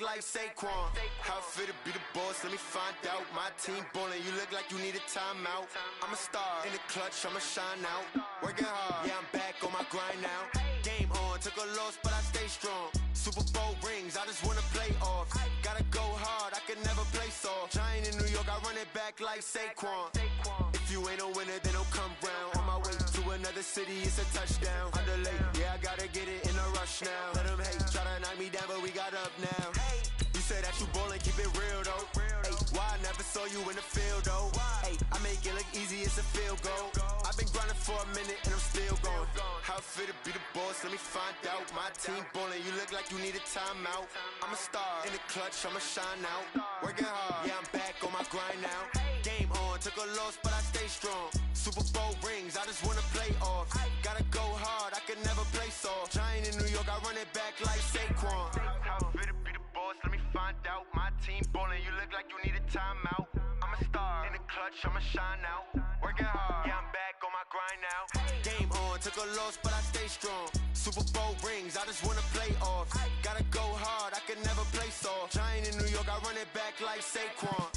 like Saquon. How fit to be the boss, let me find out. My team ballin', you look like you need a timeout. I'm a star, in the clutch, I'ma shine out. Working hard, yeah, I'm back on my grind now. Game on, took a loss, but I stay strong. Super Bowl rings, I just wanna play off. Gotta go hard, I can never play soft. Giant in New York, I run it back like Saquon. If you ain't a winner, then don't come round. On my way to another city, it's a touchdown. Underlay, yeah, I gotta get it in a rush now. Let them hate, try to knock me down, but we got up now. You said that you ballin', keep it real though. Ay, why I never saw you in the field though? Ay, I make it look easy, it's a field goal. I've been grinding for a minute and I'm still going. How fit to be the boss, let me find out. My team ballin', you look like you need a timeout. I'm a star, in the clutch, I'ma shine out. Working hard, yeah, I'm back on my grind now. Game on, took a loss, but I stay strong. Super Bowl rings, I just wanna play off. Gotta go hard, I can never play soft. Giant in New York, I run it back like Saquon. How fit to be the boss, let me find out. My team ballin', you look like you need a timeout. I'm a star, in the clutch, I'ma shine out. Working hard, yeah, I'm back on my grind now. Game on, took a loss, but I stay strong. Super Bowl rings, I just wanna play off. Gotta go hard, I can never play soft. Giant in New York, I run it back like Saquon.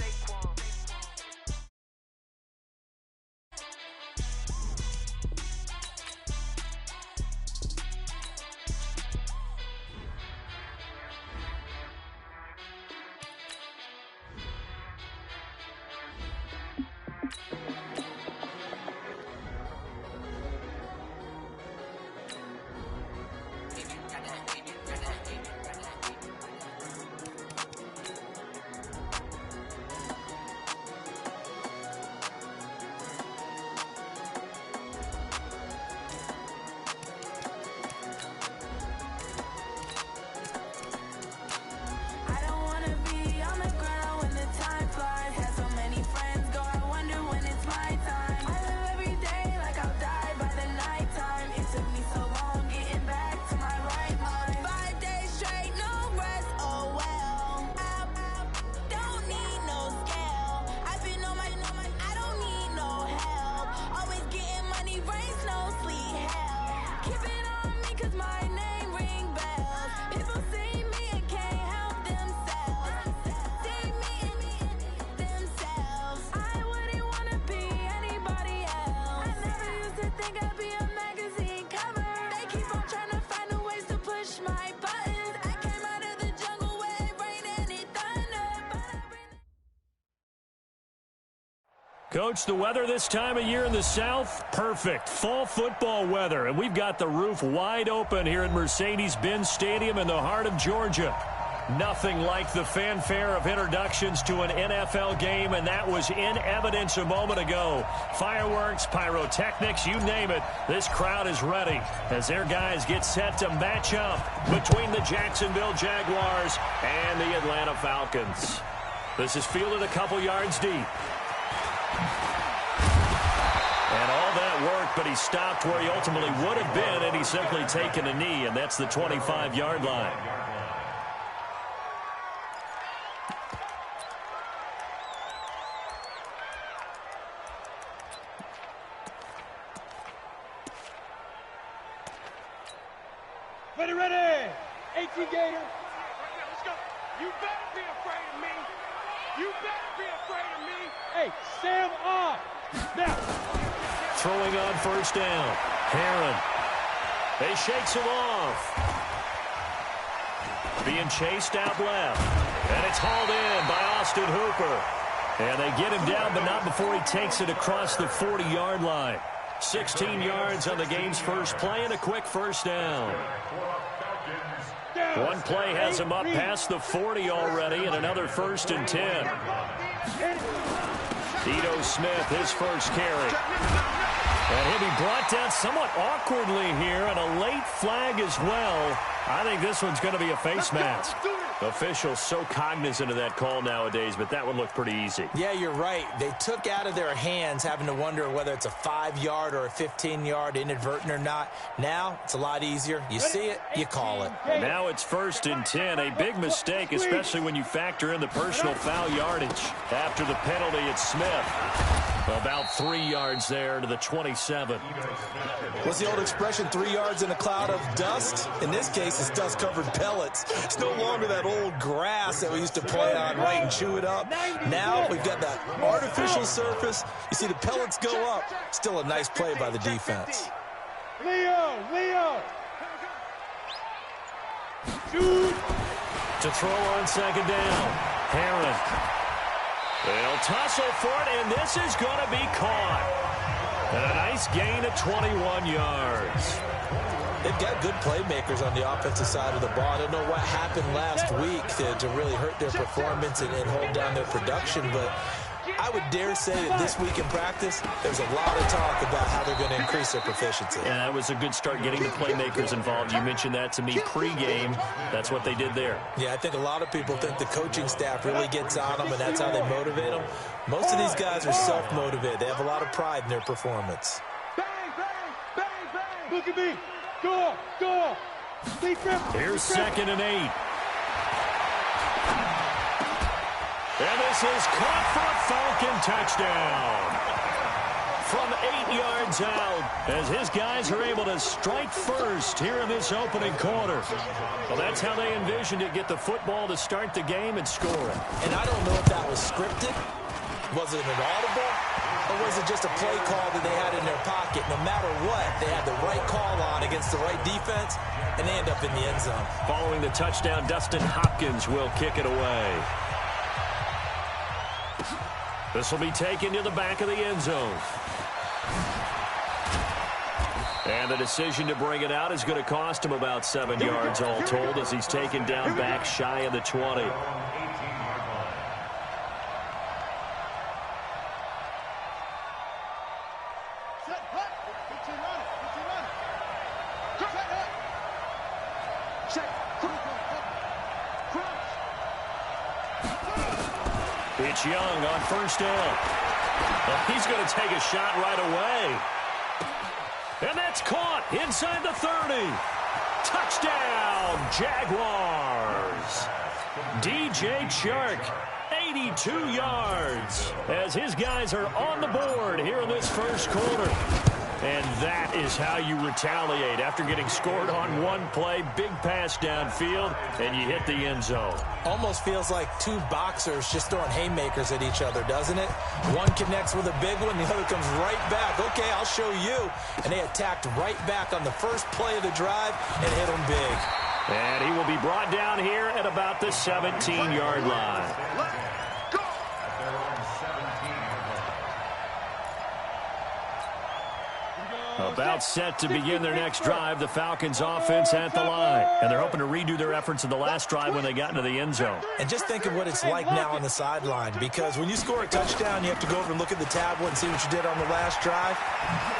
Coach, the weather this time of year in the South, perfect. Fall football weather, and we've got the roof wide open here at Mercedes-Benz Stadium in the heart of Georgia. Nothing like the fanfare of introductions to an NFL game, and that was in evidence a moment ago. Fireworks, pyrotechnics, you name it. This crowd is ready as their guys get set to match up between the Jacksonville Jaguars and the Atlanta Falcons. This is fielded a couple yards deep. And all that work, but he stopped where he ultimately would have been, and he's simply taken a knee, and that's the 25-yard line. Ready. 18 Gator. Let's go. You better be afraid of me. You better be afraid of me. Hey, Sam off. Now. Throwing on first down. Herron. They shakes him off. Being chased out left. And it's hauled in by Austin Hooper. And they get him down, but not before he takes it across the 40-yard line. 16 yards on the game's first play and a quick first down. One play has him up past the 40 already, and another 1st and 10. Ito Smith, his first carry. And he'll be brought down somewhat awkwardly here, and a late flag as well. I think this one's going to be a face mask. Officials so cognizant of that call nowadays, but that one looked pretty easy. Yeah, you're right. They took out of their hands having to wonder whether it's a 5-yard or a 15-yard inadvertent or not. Now, it's a lot easier. You see it, you call it. And now it's 1st and 10. A big mistake, especially when you factor in the personal foul yardage. After the penalty, it's Smith. About 3 yards there to the 27. What's the old expression, 3 yards in a cloud of dust? In this case, it's dust-covered pellets. It's no longer that old grass that we used to play on, right, and chew it up. Now we've got that artificial surface. You see the pellets go up. Still a nice play by the defense. Leo! Shoot! To throw on second down. Herron. They'll tussle for it, and this is going to be caught. And a nice gain of 21 yards. They've got good playmakers on the offensive side of the ball. I don't know what happened last week to really hurt their performance and hold down their production, but I would dare say that this week in practice, there's a lot of talk about how they're going to increase their proficiency. Yeah, that was a good start getting the playmakers involved. You mentioned that to me pregame. That's what they did there. Yeah, I think a lot of people think the coaching staff really gets on them, and that's how they motivate them. Most of these guys are self-motivated. They have a lot of pride in their performance. Bang, bang, bang, bang. Look at me. Go. Here's 2nd and 8. And this is caught for a Falcon touchdown. From 8 yards out, as his guys are able to strike first here in this opening quarter. Well, that's how they envisioned it, get the football to start the game and score it. And I don't know if that was scripted. Was it an audible? Or was it just a play call that they had in their pocket? No matter what, they had the right call on against the right defense, and they end up in the end zone. Following the touchdown, Dustin Hopkins will kick it away. This will be taken to the back of the end zone. And the decision to bring it out is going to cost him about 7 yards all told as he's taken down back shy of the 20. It's Young on first down. Well, he's going to take a shot right away. And that's caught inside the 30. Touchdown, Jaguars. DJ Chark, 82 yards, as his guys are on the board here in this first quarter. And that is how you retaliate after getting scored on one play, big pass downfield, and you hit the end zone. Almost feels like two boxers just throwing haymakers at each other, doesn't it? One connects with a big one, the other comes right back. Okay, I'll show you. And they attacked right back on the first play of the drive and hit them big. And he will be brought down here at about the 17-yard line. About set to begin their next drive, the Falcons offense at the line. And they're hoping to redo their efforts in the last drive when they got into the end zone. And just think of what it's like now on the sideline, because when you score a touchdown, you have to go over and look at the tablet and see what you did on the last drive.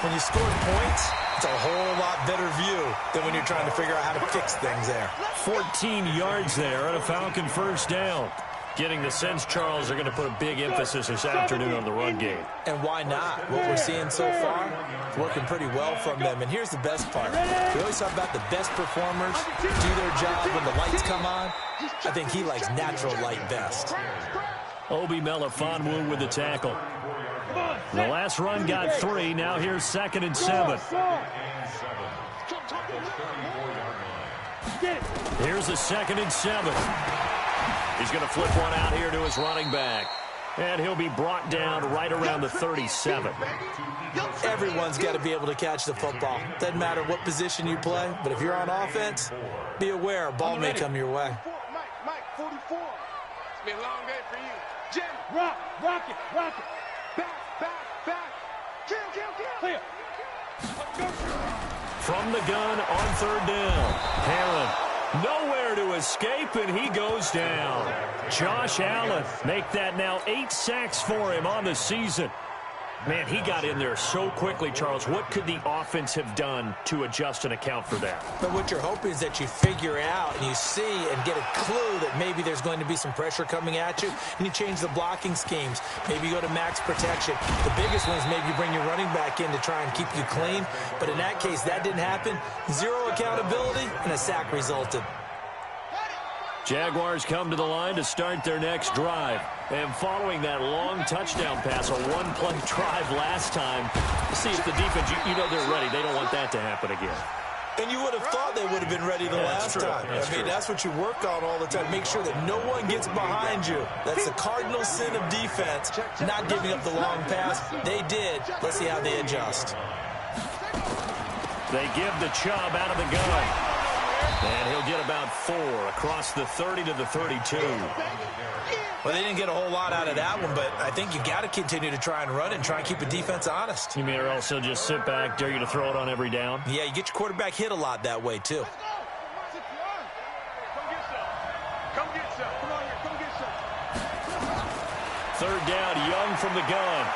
When you scored points, it's a whole lot better view than when you're trying to figure out how to fix things there. 14 yards there and a Falcon first down. Getting the sense, Charles, are going to put a big emphasis this afternoon on the run game. And why not? What we're seeing so far, it's working pretty well from them. And here's the best part. We always talk about the best performers do their job when the lights come on. I think he likes natural light best. Obi Melifonwu with the tackle. The last run got 3. Now here's 2nd and 7. Here's the 2nd and 7. He's going to flip one out here to his running back. And he'll be brought down right around the 37. Everyone's got to be able to catch the football. Doesn't matter what position you play, but if you're on offense, be aware a ball may come your way. Mike, 44. It's been a long day for you. Jim, rock it. Back. Kill. Clear. From the gun on 3rd down. Herron. Nowhere to escape, and he goes down. Josh Allen, make that now 8 sacks for him on the season. Man, he got in there so quickly, Charles. What could the offense have done to adjust and account for that? But what you're hoping is that you figure out and you see and get a clue that maybe there's going to be some pressure coming at you, and you change the blocking schemes. Maybe you go to max protection. The biggest one is maybe you bring your running back in to try and keep you clean. But in that case, that didn't happen. 0 accountability, and a sack resulted. Jaguars come to the line to start their next drive. And following that long touchdown pass, a one-play drive last time, see if the defense, you know they're ready. They don't want that to happen again. And you would have thought they would have been ready the last time. That's what you work on all the time. Make sure that no one gets behind you. That's the cardinal sin of defense, not giving up the long pass. They did. Let's see how they adjust. They give the Chubb out of the gun. And he'll get about 4 across the 30 to the 32. Well, they didn't get a whole lot out of that one, but I think you got to continue to try and run and try and keep the defense honest. You may also just sit back, dare you to throw it on every down? Yeah, you get your quarterback hit a lot that way, too. Third down, Young from the gun.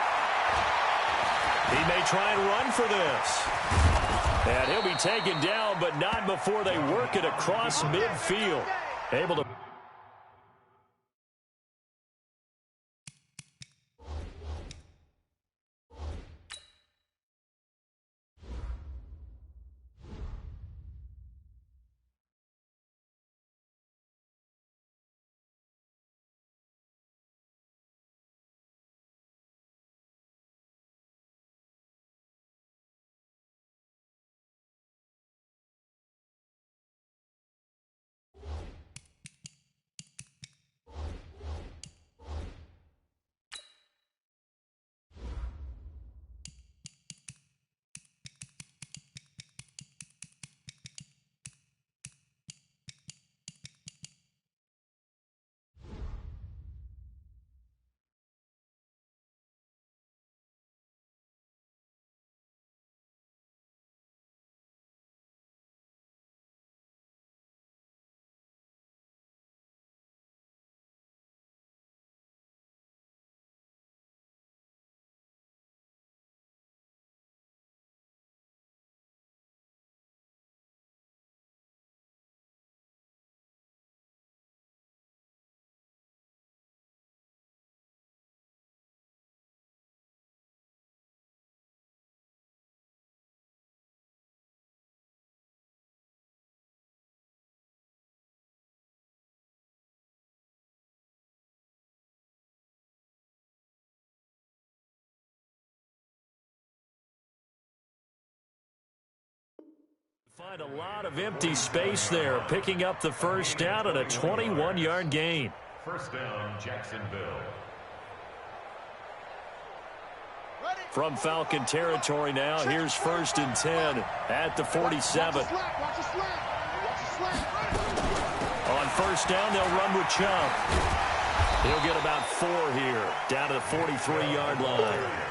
He may try and run for this. And he'll be taken down, but not before they work it across midfield. Able to... Find a lot of empty space there, picking up the first down at a 21-yard gain. First down, Jacksonville. From Falcon territory now, here's 1st and 10 at the 47. On first down, they'll run with Chubb. He'll get about 4 here, down to the 43-yard line.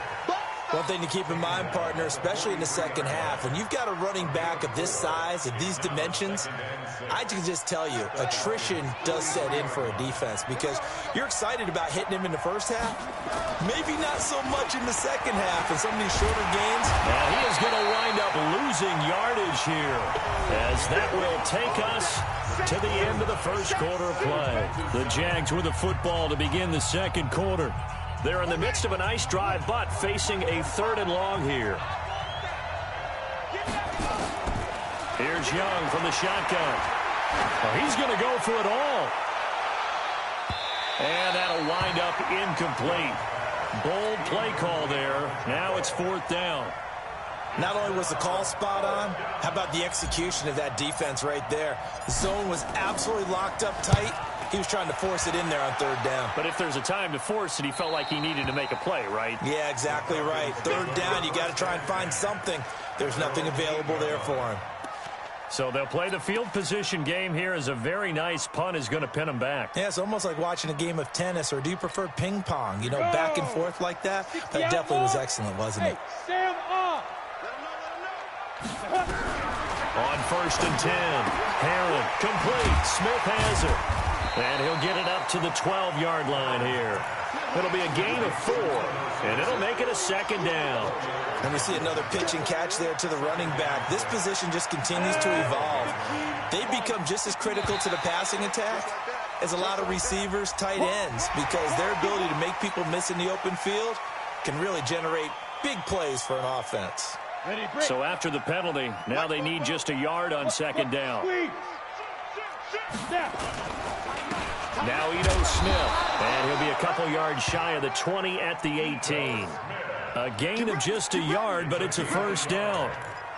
One thing to keep in mind, partner, especially in the second half, when you've got a running back of this size, of these dimensions, I can just tell you, attrition does set in for a defense because you're excited about hitting him in the first half. Maybe not so much in the second half in some of these shorter games. And he is going to wind up losing yardage here as that will take us to the end of the first quarter of play. The Jags with the football to begin the second quarter. They're in the midst of a nice drive, but facing a 3rd and long here. Here's Young from the shotgun. Oh, he's going to go for it all. And that'll wind up incomplete. Bold play call there. Now it's 4th down. Not only was the call spot on, how about the execution of that defense right there? The zone was absolutely locked up tight. He was trying to force it in there on 3rd down. But if there's a time to force it, he felt like he needed to make a play, right? Yeah, exactly right. 3rd down, you got to try and find something. There's nothing available there for him. So they'll play the field position game here as a very nice punt is going to pin him back. Yeah, it's almost like watching a game of tennis, or do you prefer ping pong? You know, back and forth like that? That definitely was excellent, wasn't it? Sam off. On 1st and 10, Herron complete. Smith has it. And he'll get it up to the 12-yard line here. It'll be a gain of 4, and it'll make it a 2nd down. And we see another pitch and catch there to the running back. This position just continues to evolve. They become just as critical to the passing attack as a lot of receivers, tight ends, because their ability to make people miss in the open field can really generate big plays for an offense. So after the penalty, now they need just a yard on 2nd down. Now Ito Smith, and he'll be a couple yards shy of the 20 at the 18. A gain of just a yard, but it's a first down.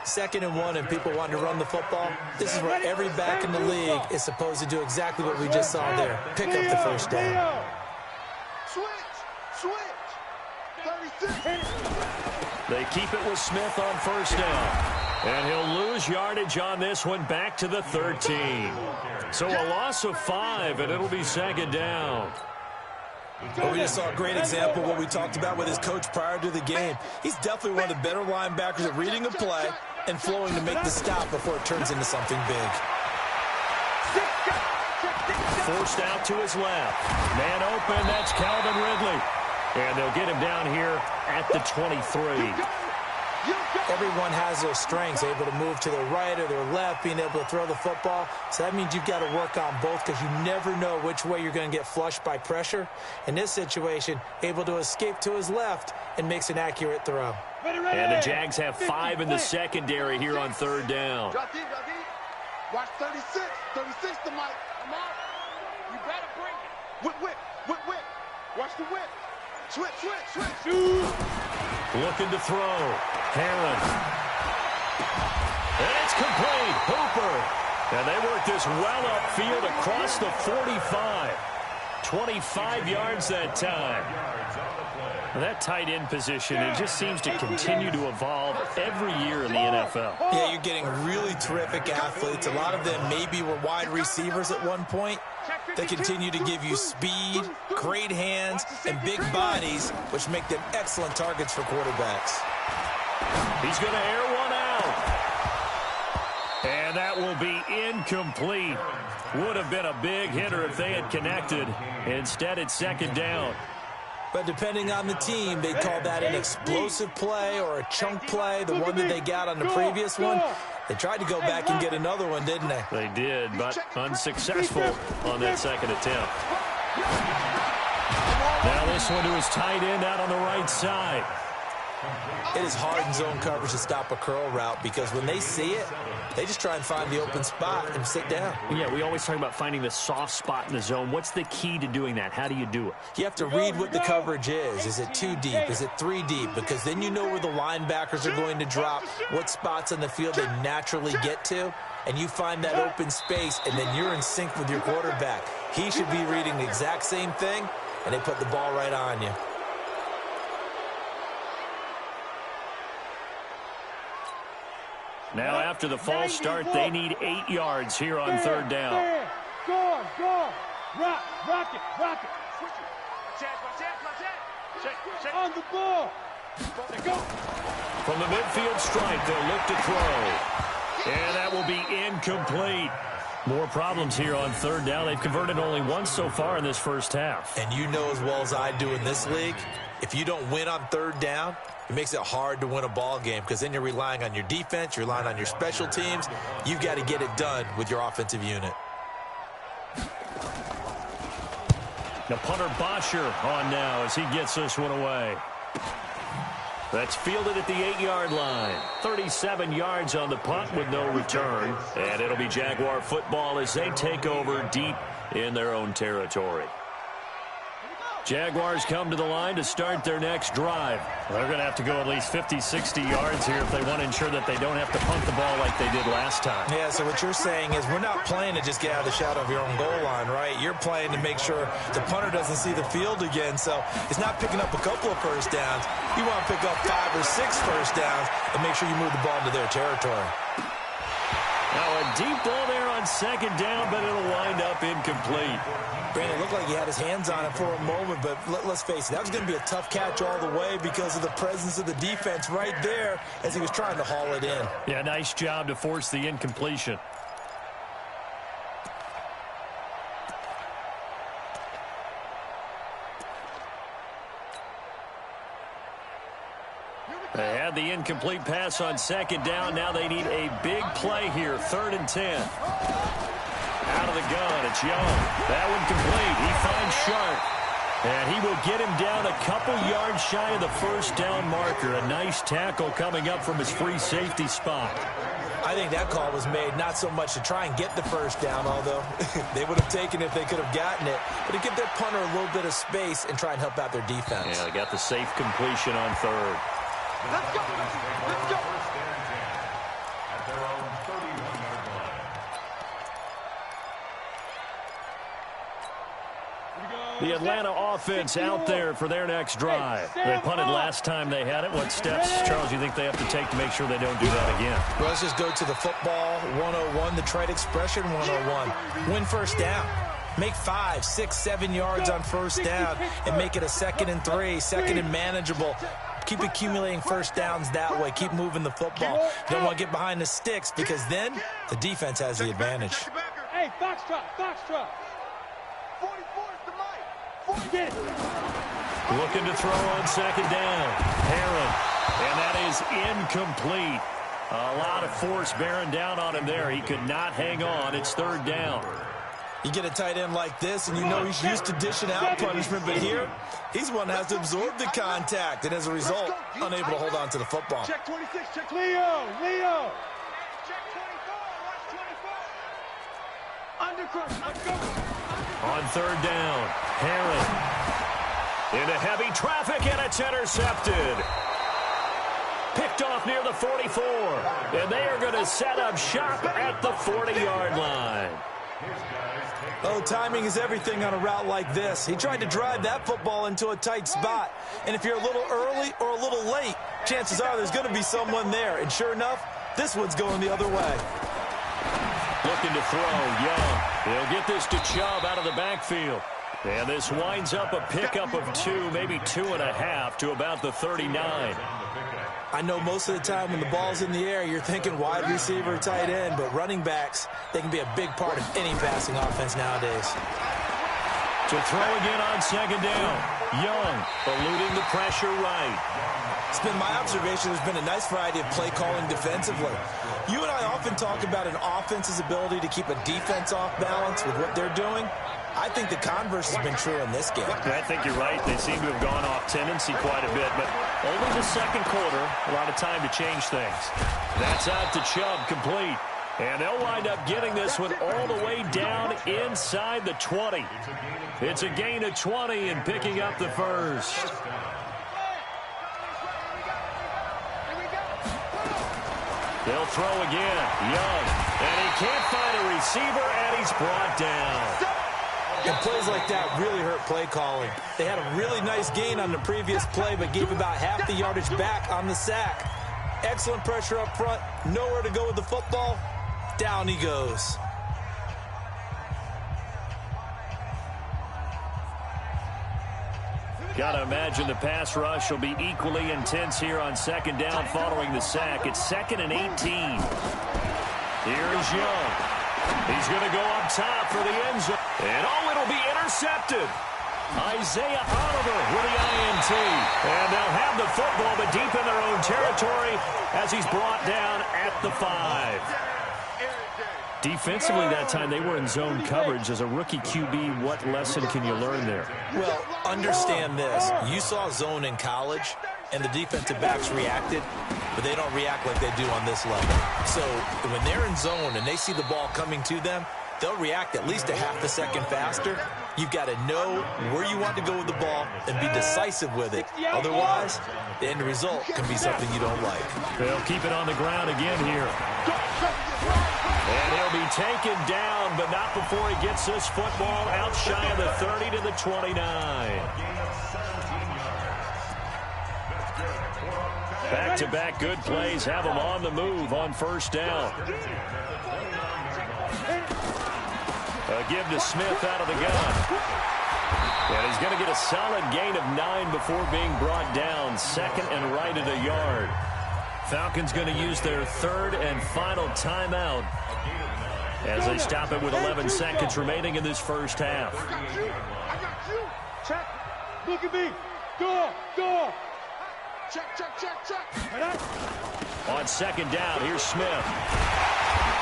2nd and 1, and people want to run the football. This is where every back in the league is supposed to do exactly what we just saw there. Pick up the first down. Switch. 36. They keep it with Smith on first down. And he'll lose yardage on this one back to the 13. So a loss of 5, and it'll be 2nd down. Well, we just saw a great example of what we talked about with his coach prior to the game. He's definitely one of the better linebackers at reading a play and flowing to make the stop before it turns into something big. Forced out to his left. Man open, that's Calvin Ridley. And they'll get him down here at the 23. Everyone has their strengths, able to move to their right or their left, being able to throw the football. So that means you've got to work on both because you never know which way you're going to get flushed by pressure. In this situation, able to escape to his left and makes an accurate throw. And the Jags have 5 in the secondary here on 3rd down. Watch 36. 36 to Mike. Come on. You better bring it. Whip. Watch the whip. Switch. Looking to throw. Herron. And it's complete. Hooper. And they work this well upfield across the 45. 25 yards that time. That tight end position, it just seems to continue to evolve every year in the NFL. Yeah, you're getting really terrific athletes. A lot of them maybe were wide receivers at one point. They continue to give you speed, great hands, and big bodies, which make them excellent targets for quarterbacks. He's going to air one out. And that will be incomplete. Would have been a big hitter if they had connected. Instead, it's 2nd down. But depending on the team, they call that an explosive play or a chunk play, the one that they got on the previous one. They tried to go back and get another one, didn't they? They did, but unsuccessful on that 2nd attempt. Now this one to his tight end out on the right side. It is hard in zone coverage to stop a curl route because when they see it, they just try and find the open spot and sit down. Yeah, we always talk about finding the soft spot in the zone. What's the key to doing that? How do you do it? You have to read what the coverage is. Is it 2 deep? Is it 3 deep? Because then you know where the linebackers are going to drop, what spots on the field they naturally get to, and you find that open space, and then you're in sync with your quarterback. He should be reading the exact same thing, and they put the ball right on you. Now after the false start, they need 8 yards here on 3rd down. Go. Rock it. On the ball. From the midfield stripe, they'll look to throw. And that will be incomplete. More problems here on 3rd down. They've converted only once so far in this first half. And you know as well as I do in this league, if you don't win on 3rd down, it makes it hard to win a ball game because then you're relying on your defense, you're relying on your special teams. You've got to get it done with your offensive unit. Now punter Bosher on now as he gets this one away. That's fielded at the 8-yard line. 37 yards on the punt with no return. And it'll be Jaguar football as they take over deep in their own territory. Jaguars come to the line to start their next drive. They're going to have to go at least 50, 60 yards here if they want to ensure that they don't have to punt the ball like they did last time. Yeah, so what you're saying is we're not playing to just get out of the shadow of your own goal line, right? You're playing to make sure the punter doesn't see the field again. So it's not picking up a couple of first downs. You want to pick up 5 or 6 first downs and make sure you move the ball into their territory. Now a deep ball there on 2nd down, but it'll wind up incomplete. Brandon, it looked like he had his hands on it for a moment, but let's face it, that was going to be a tough catch all the way because of the presence of the defense right there as he was trying to haul it in. Yeah, nice job to force the incompletion. They had the incomplete pass on 2nd down. Now they need a big play here, 3rd and 10. Out of the gun, it's Young. That one complete. He finds Sharp. And he will get him down a couple yards shy of the first down marker. A nice tackle coming up from his free safety spot. I think that call was made not so much to try and get the first down, although they would have taken it if they could have gotten it, but to give their punter a little bit of space and try and help out their defense. Yeah, they got the safe completion on third. Let's go. Let's go. At their own 31-yard line. The Atlanta offense out there for their next drive. They punted last time they had it. What steps, Charles, you think they have to take to make sure they don't do that again? Well, let's just go to the football 101, the trade expression 101. Win first down. Make 5, 6, 7 yards on first down and make it a 2nd and 3, 2nd and manageable. Keep accumulating first downs that way. Keep moving the football. You don't want to get behind the sticks because then the defense has the advantage. Hey, Foxtrot, Foxtrot. 44 is the mic. Get it. Looking to throw on second down. Herron. And that is incomplete. A lot of force bearing down on him there. He could not hang on. It's third down. You get a tight end like this, and you know he's used to dishing out punishment, but here, he's one that has to absorb the contact, and as a result, unable to hold on to the football. Check 26, check Leo. Check 24, watch 24. Undercross, let's go. On third down, Herron. Into heavy traffic, and it's intercepted. Picked off near the 44, and they are going to set up shop at the 40-yard line. Oh, timing is everything on a route like this. He tried to drive that football into a tight spot. And if you're a little early or a little late, chances are there's going to be someone there. And sure enough, this one's going the other way. Looking to throw, Young. He'll get this to Chubb out of the backfield. And this winds up a pickup of 2, maybe 2.5 to about the 39. I know most of the time when the ball's in the air, you're thinking wide receiver, tight end, but running backs, they can be a big part of any passing offense nowadays. To throw again on second down. Young eluding the pressure right. It's been my observation there's been a nice variety of play calling defensively. You and I often talk about an offense's ability to keep a defense off balance with what they're doing. I think the converse has been true in this game. I think you're right. They seem to have gone off tendency quite a bit, but over the second quarter, a lot of time to change things. That's out to Chubb, complete. And they'll wind up getting this one all the way down inside the 20. It's a gain of 20 and picking up the first. They'll throw again. Young. And he can't find a receiver, and he's brought down. And plays like that really hurt play calling. They had a really nice gain on the previous play, but gave about half the yardage back on the sack. Excellent pressure up front. Nowhere to go with the football. Down he goes. Gotta imagine the pass rush will be equally intense here on second down following the sack. It's 2nd and 18. Here's Young. He's going to go up top for the end zone. And oh, it'll be intercepted. Isaiah Oliver with the INT. And they'll have the football, but deep in their own territory as he's brought down at the 5. Defensively that time, they were in zone coverage. As a rookie QB, what lesson can you learn there? Well, understand this. You saw zone in college, and the defensive backs reacted, but they don't react like they do on this level. So when they're in zone and they see the ball coming to them, they'll react at least a half a second faster. You've got to know where you want to go with the ball and be decisive with it. Otherwise, the end result can be something you don't like. They'll keep it on the ground again here. And he'll be taken down, but not before he gets this football out shy of the 30 to the 29. Back-to-back good plays have him on the move on first down. A give to Smith out of the gun. And he's going to get a solid gain of 9 before being brought down. 2nd and right at a yard. Falcons going to use their 3rd and final timeout as they stop it with 11 seconds remaining in this first half. I got you. Check. Look at me. Go. Check. On second down, here's Smith.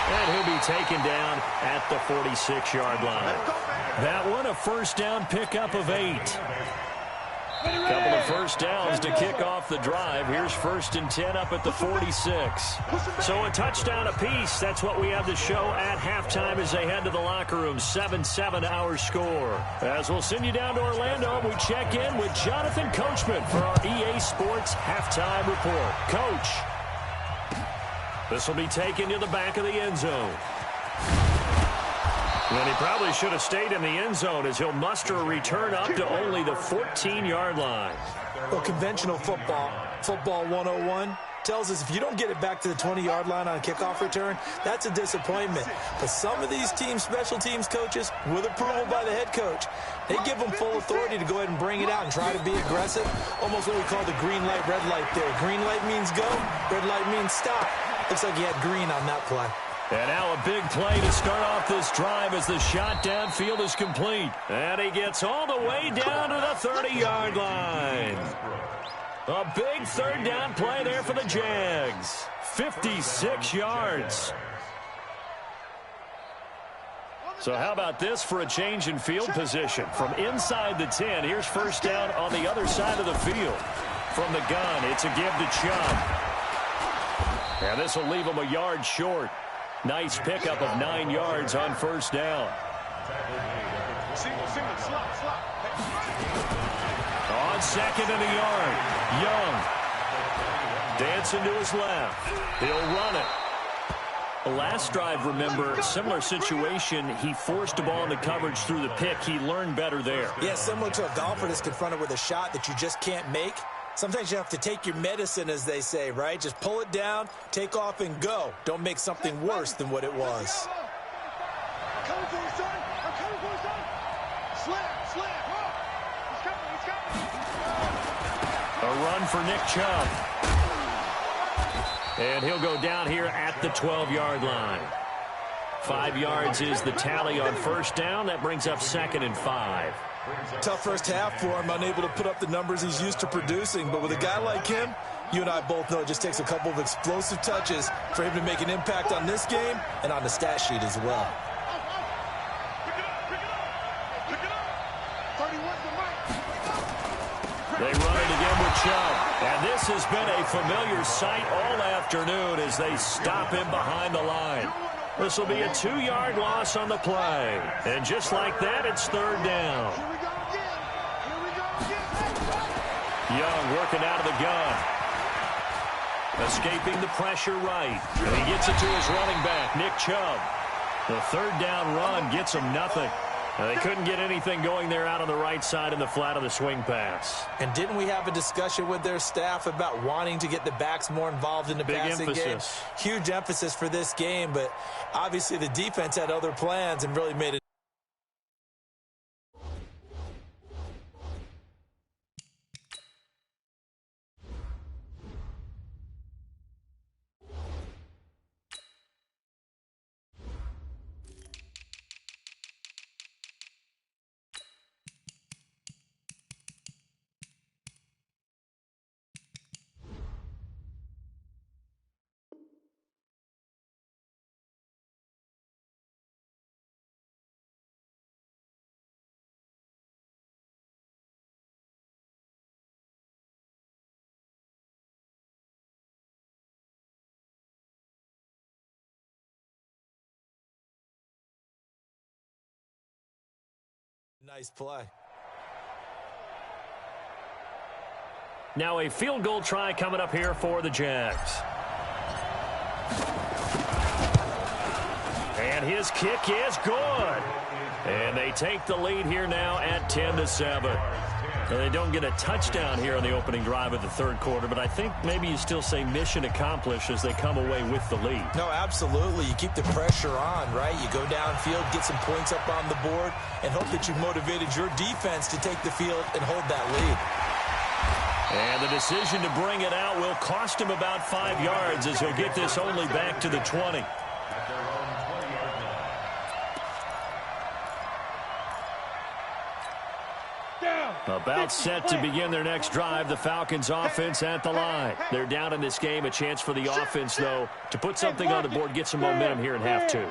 And he'll be taken down at the 46-yard line. That one, a first down pickup of 8. Couple of first downs to kick off the drive. Here's 1st and 10 up at the 46. So a touchdown apiece. That's what we have to show at halftime as they head to the locker room. 7-7 our score. As we'll send you down to Orlando, we check in with Jonathan Coachman for our EA Sports halftime report. Coach. This will be taken to the back of the end zone. And he probably should have stayed in the end zone as he'll muster a return up to only the 14-yard line. Well, conventional football 101, tells us if you don't get it back to the 20-yard line on a kickoff return, that's a disappointment. But some of these teams, special teams coaches, with approval by the head coach, they give them full authority to go ahead and bring it out and try to be aggressive. Almost what we call the green light, red light there. Green light means go, red light means stop. Looks like he had green on that play. And now a big play to start off this drive as the shot downfield is complete. And he gets all the way down to the 30-yard line. A big third down play there for the Jags. 56 yards. So how about this for a change in field position? From inside the 10, here's first down on the other side of the field. From the gun, it's a give to Chubb. And this will leave him a yard short. Nice pickup of 9 yards on first down. On 2nd and a yard, Young. Dancing to his left. He'll run it. Last drive, remember, similar situation. He forced a ball into coverage through the pick. He learned better there. Yeah, similar to a golfer that's confronted with a shot that you just can't make. Sometimes you have to take your medicine, as they say, right? Just pull it down, take off, and go. Don't make something worse than what it was. I'm coming for you, son. I'm coming for you, son. Slap. He's coming. A run for Nick Chubb. And he'll go down here at the 12-yard line. 5 yards is the tally on first down. That brings up 2nd and 5. Tough first half for him, unable to put up the numbers he's used to producing. But with a guy like him, you and I both know it just takes a couple of explosive touches for him to make an impact on this game and on the stat sheet as well. They run it again with Chubb. And this has been a familiar sight all afternoon as they stop him behind the line. This will be a 2-yard loss on the play. And just like that, it's third down. Young working out of the gun. Escaping the pressure right. And he gets it to his running back, Nick Chubb. The third down run gets him nothing. Now, they couldn't get anything going there out on the right side in the flat of the swing pass. And didn't we have a discussion with their staff about wanting to get the backs more involved in the passing game? Huge emphasis for this game, but obviously the defense had other plans and really made it. Nice play. Now a field goal try coming up here for the Jags. And his kick is good. And they take the lead here now at 10-7. And they don't get a touchdown here on the opening drive of the third quarter, but I think maybe you still say mission accomplished as they come away with the lead. No, absolutely. You keep the pressure on, right? You go downfield, get some points up on the board, and hope that you've motivated your defense to take the field and hold that lead. And the decision to bring it out will cost him about 5 yards as he'll get this only back to the 20. About set to begin their next drive, the Falcons offense at the line. They're down in this game. A chance for the offense, though, to put something on the board, get some momentum here in half two.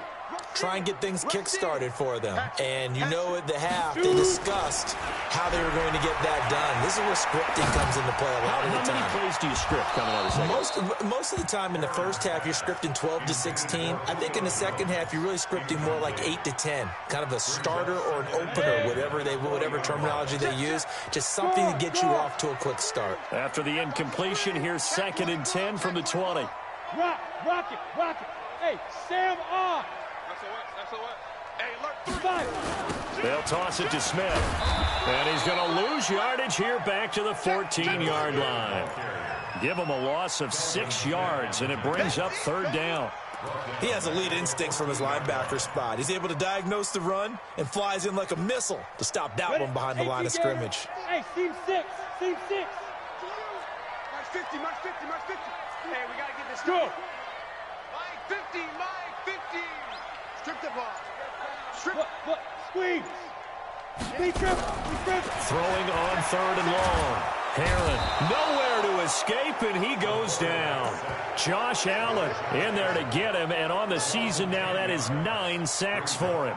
try and get things kick-started for them. And you know at the half, they discussed how they were going to get that done. This is where scripting comes into play a lot of the time. How many plays do you script coming out of second? Most of the time in the first half, you're scripting 12 to 16. I think in the second half, you're really scripting more like 8 to 10. Kind of a starter or an opener, whatever terminology they use. Just something to get you off to a quick start. After the incompletion, here's 2nd and 10 from the 20. Rock it. Hey, Sam off. Hey, look, they'll toss it to Smith. And he's going to lose yardage here back to the 14-yard line. Give him a loss of 6 yards, and it brings up 3rd down. He has elite instincts from his linebacker spot. He's able to diagnose the run and flies in like a missile to stop that one behind the line of scrimmage. Hey, seam 6. March 50. Hey, we got to get this going. Mike 50. Strip the ball. Look, squeeze. Throwing on 3rd and long. Heron nowhere to escape, and he goes down. Josh Allen in there to get him, and on the season now, that is 9 sacks for him.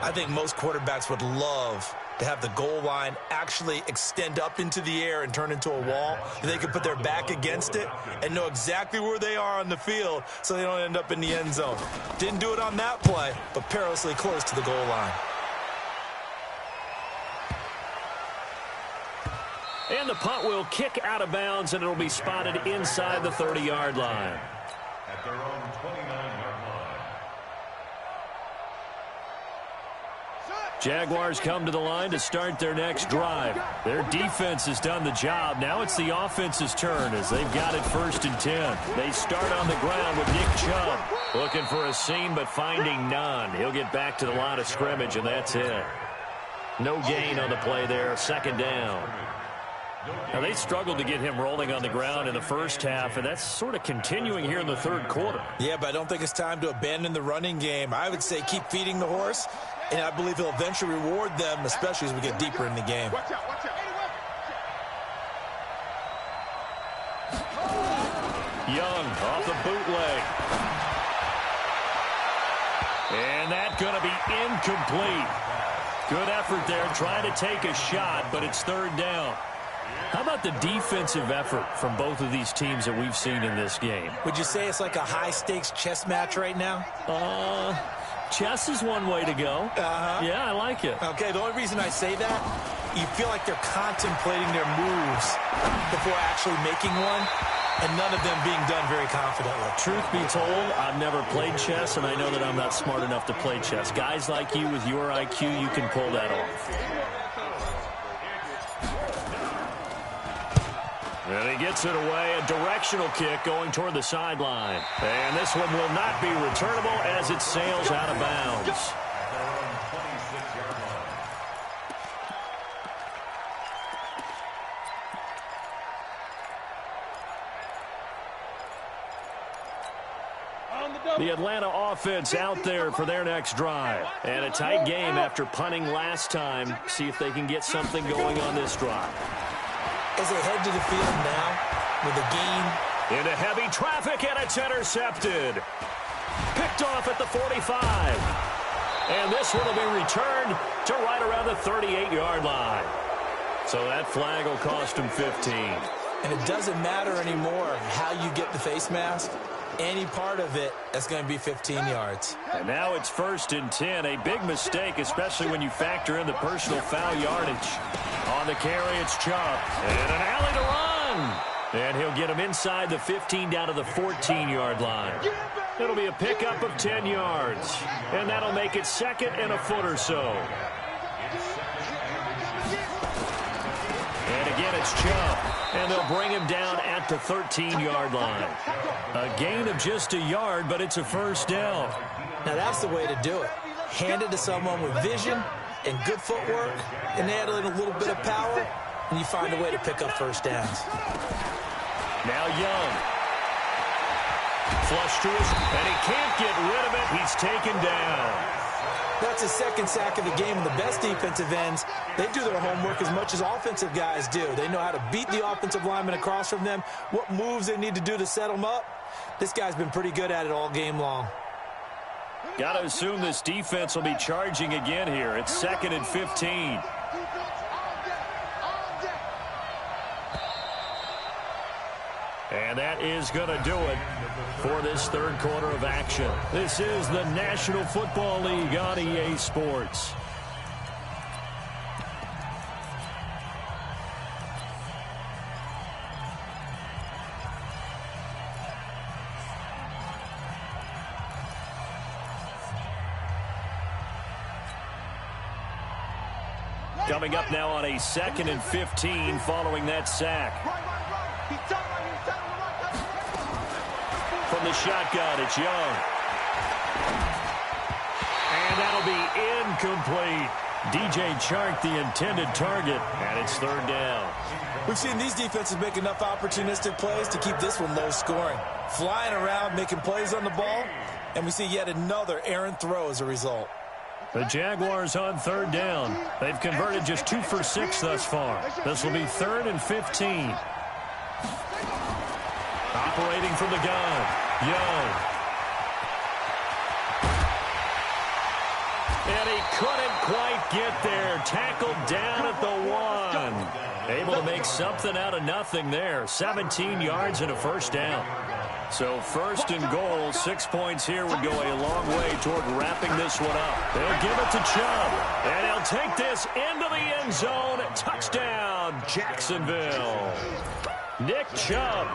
I think most quarterbacks would love to have the goal line actually extend up into the air and turn into a wall. They could put their back against it and know exactly where they are on the field so they don't end up in the end zone. Didn't do it on that play, but perilously close to the goal line. And the punt will kick out of bounds, and it'll be spotted inside the 30-yard line. At their own 29-yard line. Jaguars come to the line to start their next drive. Their defense has done the job. Now it's the offense's turn as they've got it 1st and 10. They start on the ground with Nick Chubb. Looking for a seam, but finding none. He'll get back to the line of scrimmage, and that's it. No gain on the play there. 2nd down. Now, they struggled to get him rolling on the ground in the first half, and that's sort of continuing here in the 3rd quarter. Yeah, but I don't think it's time to abandon the running game. I would say keep feeding the horse, and I believe he'll eventually reward them, especially as we get deeper in the game. Watch out. Young off the bootleg. And that's going to be incomplete. Good effort there, trying to take a shot, but it's 3rd down. How about the defensive effort from both of these teams that we've seen in this game? Would you say it's like a high-stakes chess match right now? Chess is one way to go. Yeah, I like it. Okay, the only reason I say that, you feel like they're contemplating their moves before actually making one, and none of them being done very confidently. Truth be told, I've never played chess, and I know that I'm not smart enough to play chess. Guys like you with your IQ, you can pull that off. And he gets it away, a directional kick going toward the sideline. And this one will not be returnable as it sails out of bounds. The Atlanta offense out there for their next drive. And a tight game after punting last time. See if they can get something going on this drive. As they head to the field now with a gain. Into heavy traffic, and it's intercepted. Picked off at the 45. And this one will be returned to right around the 38-yard line. So that flag will cost him 15. And it doesn't matter anymore how you get the face mask. Any part of it, that's going to be 15 yards. And now it's 1st and 10. A big mistake, especially when you factor in the personal foul yardage. On the carry, it's Chubb. And an alley to run. And he'll get him inside the 15 down to the 14-yard line. It'll be a pickup of 10 yards. And that'll make it 2nd and a foot or so. And again, it's Chubb. And they'll bring him down at the 13-yard line. A gain of just a yard, but it's a 1st down. Now that's the way to do it. Hand it to someone with vision and good footwork, and add in a little bit of power, and you find a way to pick up 1st downs. Now Young. Flush to his, and he can't get rid of it. He's taken down. That's his 2nd sack of the game, and the best defensive ends, they do their homework as much as offensive guys do. They know how to beat the offensive lineman across from them, what moves they need to do to set them up. This guy's been pretty good at it all game long. Got to assume this defense will be charging again here. It's 2nd and 15. And that is going to do it for this third quarter of action. This is the National Football League on EA Sports. Coming up now on a 2nd and 15 following that sack. From the shotgun, it's Young. And that'll be incomplete. DJ Chark, the intended target, and it's 3rd down. We've seen these defenses make enough opportunistic plays to keep this one low scoring. Flying around, making plays on the ball, and we see yet another errant throw as a result. The Jaguars on 3rd down. They've converted just 2 for 6 thus far. This will be 3rd and 15. Operating from the gun, Young. And he couldn't quite get there. Tackled down at the 1. Able to make something out of nothing there. 17 yards and a 1st down. So 1st and goal, 6 points here would go a long way toward wrapping this one up. They'll give it to Chubb, and he'll take this into the end zone. Touchdown, Jacksonville. Nick Chubb,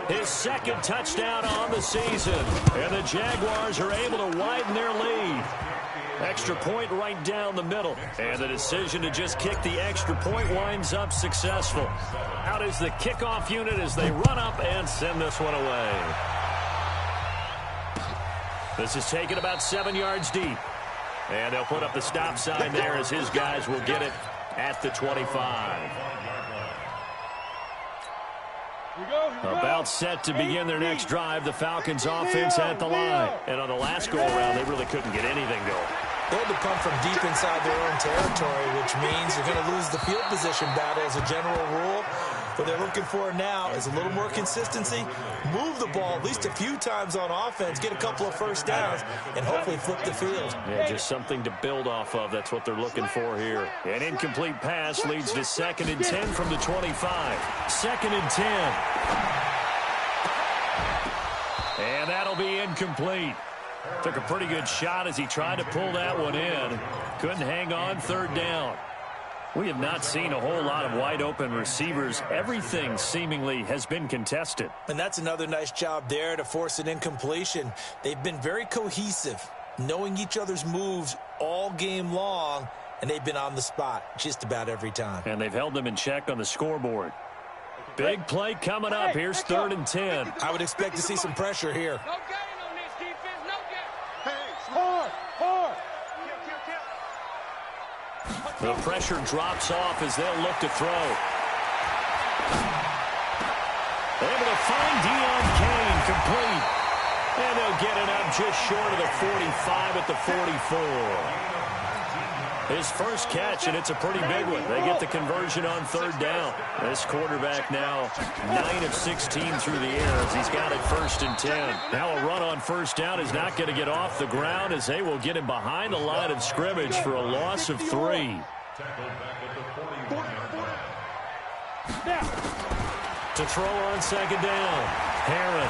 his 2nd touchdown on the season, and the Jaguars are able to widen their lead. Extra point right down the middle, and the decision to just kick the extra point winds up successful. Out is the kickoff unit as they run up and send this one away. This is taken about 7 yards deep, and they'll put up the stop sign there as his guys will get it at the 25. About set to begin their next drive. The Falcons offense at the line. And on the last go-around, they really couldn't get anything going. They had to come from deep inside their own territory, which means you're going to lose the field position battle as a general rule. What they're looking for now is a little more consistency, move the ball at least a few times on offense, get a couple of 1st downs, and hopefully flip the field. Yeah, just something to build off of. That's what they're looking for here. An incomplete pass leads to 2nd and 10 from the 25. 2nd and 10. And that'll be incomplete. Took a pretty good shot as he tried to pull that one in. Couldn't hang on, 3rd down. We have not seen a whole lot of wide-open receivers. Everything seemingly has been contested. And that's another nice job there to force an incompletion. They've been very cohesive, knowing each other's moves all game long, and they've been on the spot just about every time. And they've held them in check on the scoreboard. Big play coming up. Here's 3rd and 10. I would expect to see some pressure here. No gain on this defense, no gain. Hard. The pressure drops off as they'll look to throw. Able to find Deion Kane, complete. And they'll get it up just short of the 45 at the 44. His first catch, and it's a pretty big one. They get the conversion on 3rd down. This quarterback now 9 of 16 through the air as he's got it 1st and 10. Now a run on 1st down is not going to get off the ground as they will get him behind the line of scrimmage for a loss of 3. To throw on 2nd down, Herron.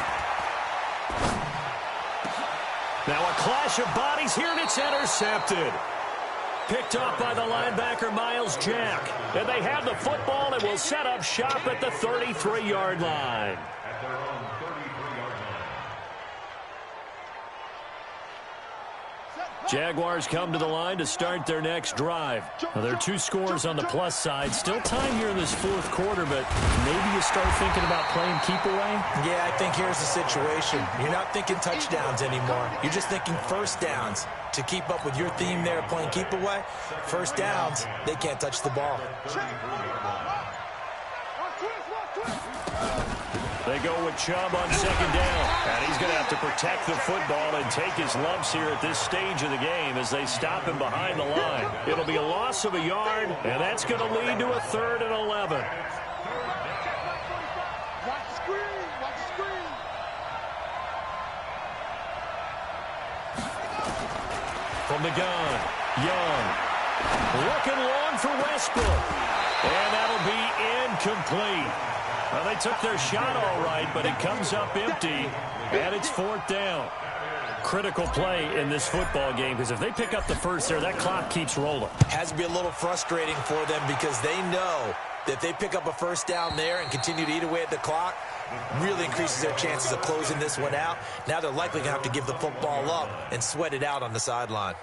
Now a clash of bodies here, and it's intercepted. Picked off by the linebacker, Miles Jack. And they have the football and will set up shop at the 33-yard line. Jaguars come to the line to start their next drive. Now, there are 2 scores on the plus side. Still time here in this 4th quarter, but maybe you start thinking about playing keep away? Yeah, I think here's the situation. You're not thinking touchdowns anymore. You're just thinking 1st downs. To keep up with your theme there, playing keep away, 1st downs, they can't touch the ball. They go with Chubb on 2nd down. And he's going to have to protect the football and take his lumps here at this stage of the game as they stop him behind the line. It'll be a loss of a yard, and that's going to lead to a 3rd and 11. From the gun, Young. Looking long for Westbrook. And that'll be incomplete. Well, they took their shot all right, but it comes up empty, and it's 4th down. Critical play in this football game, because if they pick up the first there, that clock keeps rolling. Has to be a little frustrating for them because they know that if they pick up a first down there and continue to eat away at the clock, really increases their chances of closing this one out. Now they're likely going to have to give the football up and sweat it out on the sideline.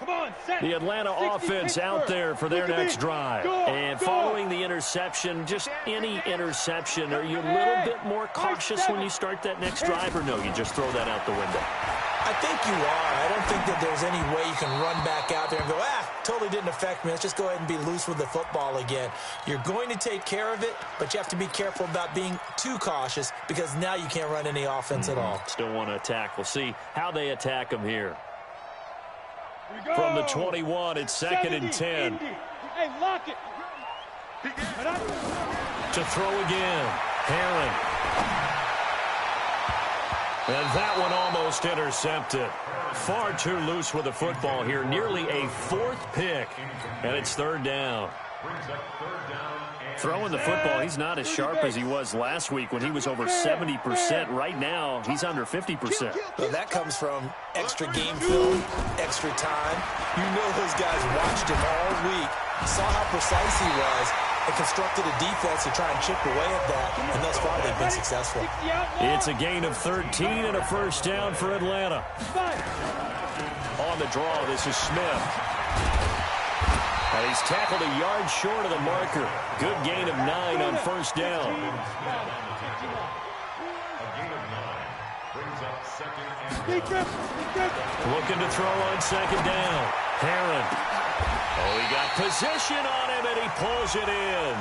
The Atlanta offense out there for their next drive. And following the interception, just any interception, are you a little bit more cautious when you start that next drive, or no, you just throw that out the window? I think you are. I don't think that there's any way you can run back out there and go, totally didn't affect me. Let's just go ahead and be loose with the football again. You're going to take care of it, but you have to be careful about being too cautious because now you can't run any offense at all. Still want to attack. We'll see how they attack them here. From the 21, it's 2nd and 10. Hey, lock it. To throw again. Herring. And that one almost intercepted. Far too loose with the football here. Nearly a 4th pick. And it's 3rd down. Throwing the football, he's not as sharp as he was last week when he was over 70%. Right now, he's under 50%. Well, that comes from extra game film, extra time. You know those guys watched him all week, saw how precise he was, and constructed a defense to try and chip away at that, and thus far they've been successful. It's a gain of 13 and a first down for Atlanta. On the draw, this is Smith. And he's tackled a yard short of the marker. Good gain of 9 on first down. Looking to throw on 2nd down. Herron. Oh, he got position on him, and he pulls it in.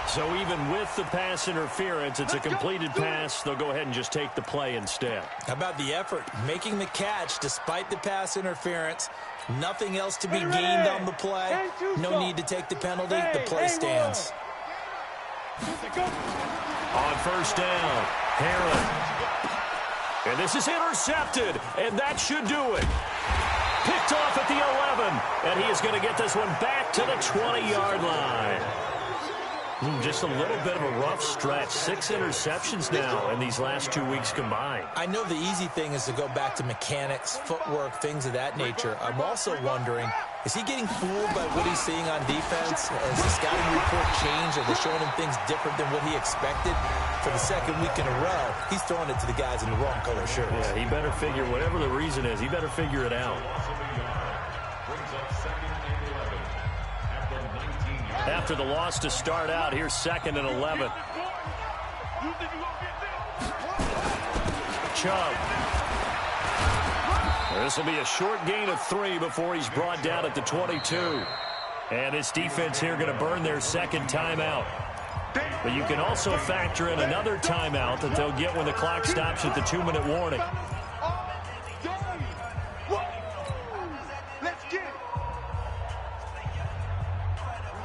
So even with the pass interference, it's a completed pass. They'll go ahead and just take the play instead. How about the effort? Making the catch despite the pass interference. Nothing else to be gained on the play. No need to take the penalty. The play stands. On first down, Herron. And this is intercepted, and that should do it. Picked off at the 11, and he is going to get this one back to the 20-yard line. Just a little bit of a rough stretch. 6 interceptions now in these last 2 weeks combined. I know the easy thing is to go back to mechanics, footwork, things of that nature. I'm also wondering, is he getting fooled by what he's seeing on defense? Has the scouting report changed? Are they showing him things different than what he expected? For the 2nd week in a row, he's throwing it to the guys in the wrong color shirts. Yeah, he better figure, whatever the reason is, he better figure it out. After the loss to start out, here's 2nd and 11. Chubb. This will be a short gain of 3 before he's brought down at the 22. And this defense here going to burn their 2nd timeout. But you can also factor in another timeout that they'll get when the clock stops at the 2-minute warning.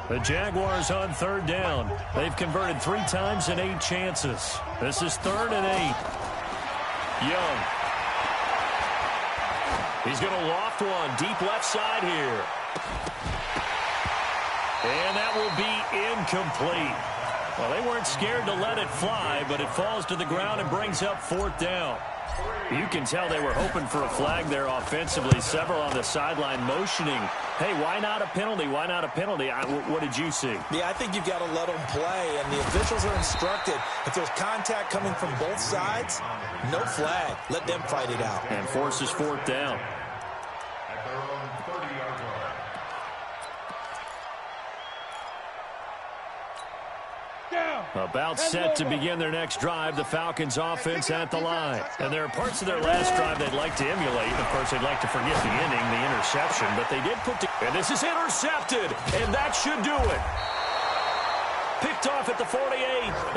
The Jaguars on 3rd down. They've converted 3 times in 8 chances. This is 3rd and 8. Young. He's going to loft one deep left side here. And that will be incomplete. Well, they weren't scared to let it fly, but it falls to the ground and brings up 4th down. You can tell they were hoping for a flag there offensively. Several on the sideline motioning, hey, why not a penalty? Why not a penalty? What did you see? Yeah, I think you've got to let them play, and the officials are instructed, if there's contact coming from both sides, no flag. Let them fight it out. And forces 4th down. At their own 30-yard line. About set to begin their next drive, the Falcons offense at the line. And there are parts of their last drive they'd like to emulate. Of course, they'd like to forget the inning, the interception, but they did put and this is intercepted, and that should do it. Picked off at the 48,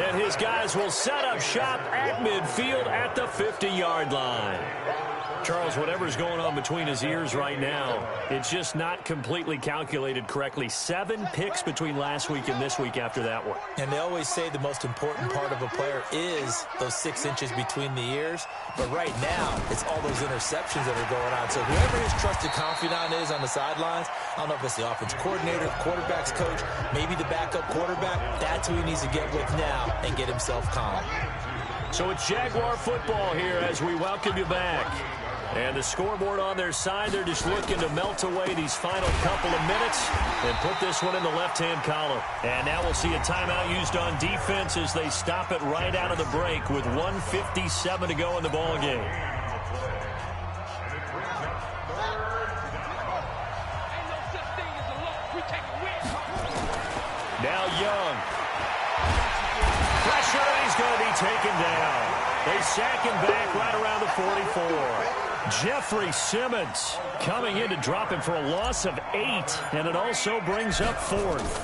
and his guys will set up up shop at midfield at the 50-yard line. Charles, whatever's going on between his ears right now, it's just not completely calculated correctly. 7 picks between last week and this week after that one. And they always say the most important part of a player is those 6 inches between the ears. But right now, it's all those interceptions that are going on. So whoever his trusted confidant is on the sidelines, I don't know if it's the offense coordinator, quarterback's coach, maybe the backup quarterback, that's who he needs to get with now and get himself calm. So it's Jaguar football here as we welcome you back. And the scoreboard on their side, they're just looking to melt away these final couple of minutes and put this one in the left-hand column. And now we'll see a timeout used on defense as they stop it right out of the break with 1:57 to go in the ballgame. Now Young. Pressure, and he's going to be taken down. They sack him back right around the 44. Jeffrey Simmons coming in to drop him for a loss of 8, and it also brings up 4th.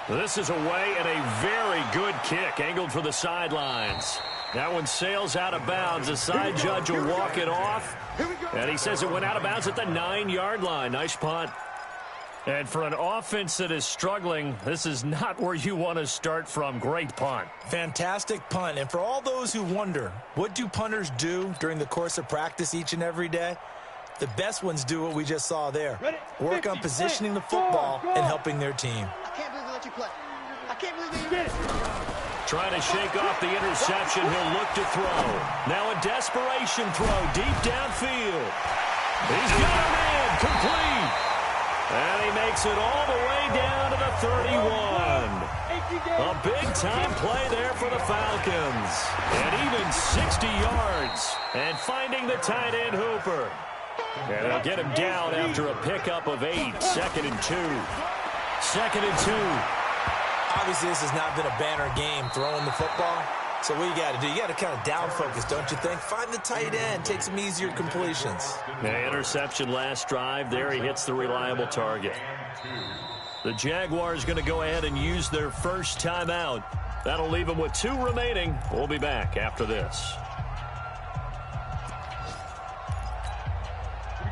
This is away and a very good kick angled for the sidelines. That one sails out of bounds. The side judge will walk it off, and he says it went out of bounds at the 9-yard line. Nice punt. And for an offense that is struggling, this is not where you want to start from. Great punt. Fantastic punt. And for all those who wonder, what do punters do during the course of practice each and every day? The best ones do what we just saw there. Work on positioning the football and helping their team. I can't believe they let you play. I can't believe they did it. Trying to shake off the interception. He'll look to throw. Now a desperation throw deep downfield. He's got a man complete. And he makes it all the way down to the 31. A big-time play there for the Falcons. And even 60 yards. And finding the tight end Hooper. And they'll get him down after a pickup of 8. 2nd and 2. 2nd and 2. Obviously, this has not been a banner game throwing the football. So what you got to do, you got to kind of down focus, don't you think? Find the tight end, take some easier completions. The interception last drive. There he hits the reliable target. The Jaguars going to go ahead and use their first timeout. That'll leave them with 2 remaining. We'll be back after this.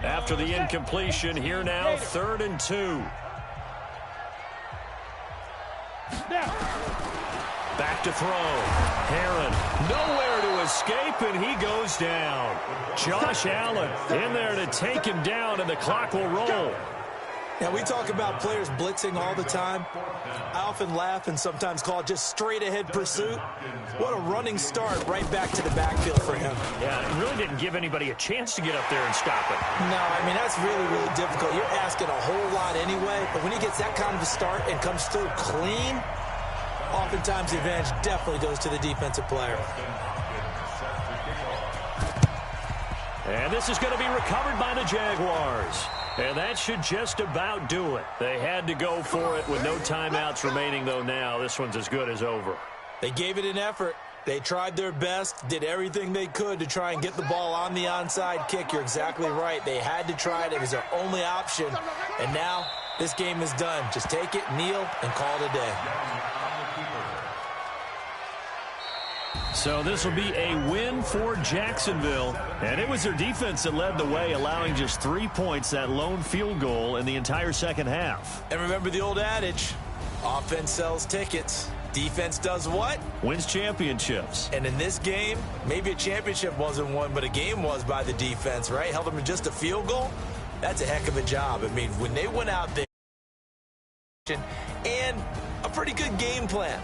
After the incompletion, here now, 3rd and 2. Back to throw. Herron, nowhere to escape, and he goes down. Josh Allen in there to take him down, and the clock will roll. Now, we talk about players blitzing all the time. I often laugh and sometimes call it just straight-ahead pursuit. What a running start right back to the backfield for him. Yeah, it really didn't give anybody a chance to get up there and stop it. No, I mean, that's really, really difficult. You're asking a whole lot anyway, but when he gets that kind of a start and comes through clean, oftentimes the advantage definitely goes to the defensive player. And this is going to be recovered by the Jaguars. And that should just about do it. They had to go for it with no timeouts remaining, though now. This one's as good as over. They gave it an effort. They tried their best, did everything they could to try and get the ball on the onside kick. You're exactly right. They had to try it. It was their only option. And now this game is done. Just take it, kneel, and call it a day. So this will be a win for Jacksonville. And it was their defense that led the way, allowing just 3 points, that lone field goal in the entire second half. And remember the old adage, offense sells tickets. Defense does what? Wins championships. And in this game, maybe a championship wasn't won, but a game was by the defense, right? Held them to just a field goal. That's a heck of a job. I mean, when they went out there and a pretty good game plan.